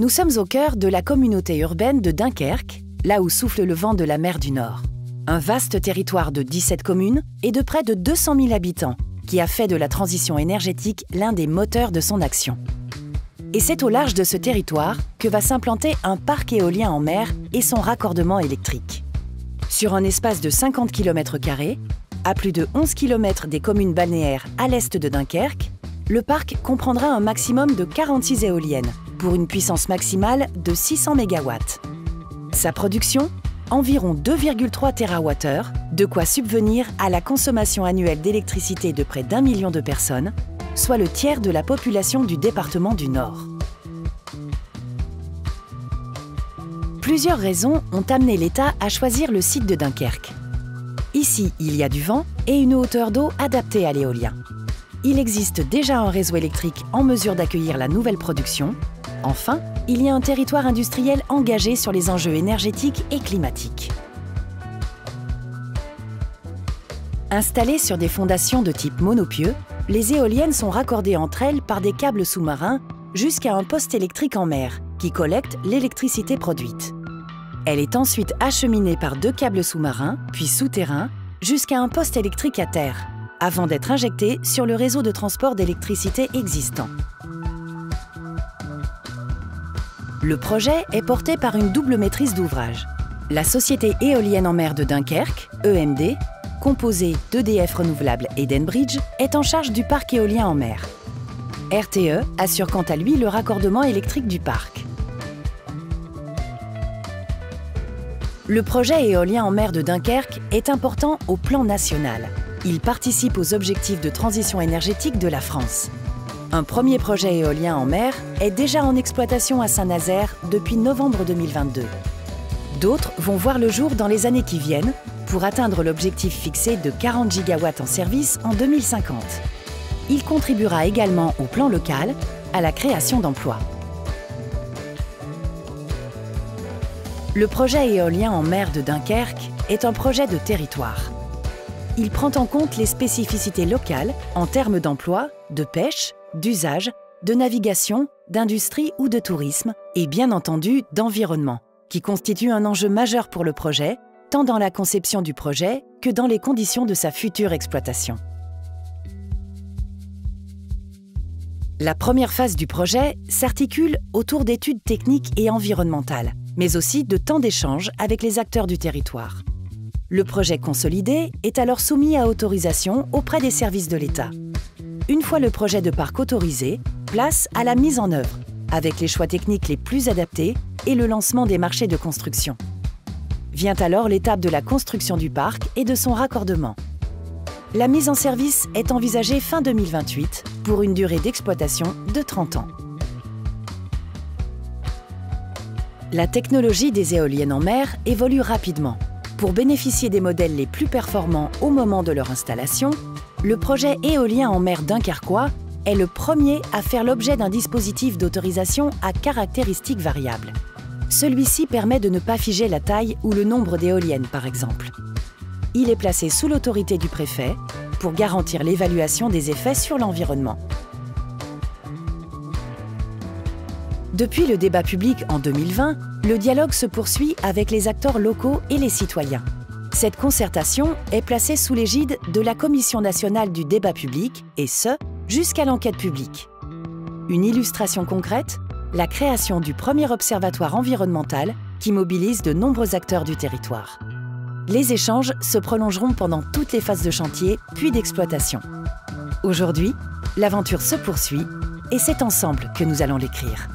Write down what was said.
Nous sommes au cœur de la communauté urbaine de Dunkerque, là où souffle le vent de la mer du Nord. Un vaste territoire de 17 communes et de près de 200 000 habitants qui a fait de la transition énergétique l'un des moteurs de son action. Et c'est au large de ce territoire que va s'implanter un parc éolien en mer et son raccordement électrique. Sur un espace de 50 km², à plus de 11 km des communes balnéaires à l'est de Dunkerque, le parc comprendra un maximum de 46 éoliennes pour une puissance maximale de 600 MW. Sa production, environ 2,3 TWh, de quoi subvenir à la consommation annuelle d'électricité de près d'1 million de personnes, soit le tiers de la population du département du Nord. Plusieurs raisons ont amené l'État à choisir le site de Dunkerque. Ici, il y a du vent et une hauteur d'eau adaptée à l'éolien. Il existe déjà un réseau électrique en mesure d'accueillir la nouvelle production. Enfin, il y a un territoire industriel engagé sur les enjeux énergétiques et climatiques. Installées sur des fondations de type monopieux, les éoliennes sont raccordées entre elles par des câbles sous-marins jusqu'à un poste électrique en mer qui collecte l'électricité produite. Elle est ensuite acheminée par 2 câbles sous-marins, puis souterrains, jusqu'à un poste électrique à terre, avant d'être injectée sur le réseau de transport d'électricité existant. Le projet est porté par une double maîtrise d'ouvrage. La Société éolienne en mer de Dunkerque, EMD, composée d'EDF Renouvelables et d'Enbridge, est en charge du parc éolien en mer. RTE assure quant à lui le raccordement électrique du parc. Le projet éolien en mer de Dunkerque est important au plan national. Il participe aux objectifs de transition énergétique de la France. Un premier projet éolien en mer est déjà en exploitation à Saint-Nazaire depuis novembre 2022. D'autres vont voir le jour dans les années qui viennent pour atteindre l'objectif fixé de 40 gigawatts en service en 2050. Il contribuera également au plan local à la création d'emplois. Le projet éolien en mer de Dunkerque est un projet de territoire. Il prend en compte les spécificités locales en termes d'emploi, de pêche, d'usage, de navigation, d'industrie ou de tourisme et bien entendu d'environnement, qui constitue un enjeu majeur pour le projet, tant dans la conception du projet que dans les conditions de sa future exploitation. La première phase du projet s'articule autour d'études techniques et environnementales, mais aussi de temps d'échange avec les acteurs du territoire. Le projet consolidé est alors soumis à autorisation auprès des services de l'État. Une fois le projet de parc autorisé, place à la mise en œuvre, avec les choix techniques les plus adaptés et le lancement des marchés de construction. Vient alors l'étape de la construction du parc et de son raccordement. La mise en service est envisagée fin 2028 pour une durée d'exploitation de 30 ans. La technologie des éoliennes en mer évolue rapidement. Pour bénéficier des modèles les plus performants au moment de leur installation, le projet éolien en mer dunkerquois est le premier à faire l'objet d'un dispositif d'autorisation à caractéristiques variables. Celui-ci permet de ne pas figer la taille ou le nombre d'éoliennes, par exemple. Il est placé sous l'autorité du préfet pour garantir l'évaluation des effets sur l'environnement. Depuis le débat public en 2020, le dialogue se poursuit avec les acteurs locaux et les citoyens. Cette concertation est placée sous l'égide de la Commission nationale du débat public, et ce, jusqu'à l'enquête publique. Une illustration concrète, la création du premier observatoire environnemental qui mobilise de nombreux acteurs du territoire. Les échanges se prolongeront pendant toutes les phases de chantier puis d'exploitation. Aujourd'hui, l'aventure se poursuit et c'est ensemble que nous allons l'écrire.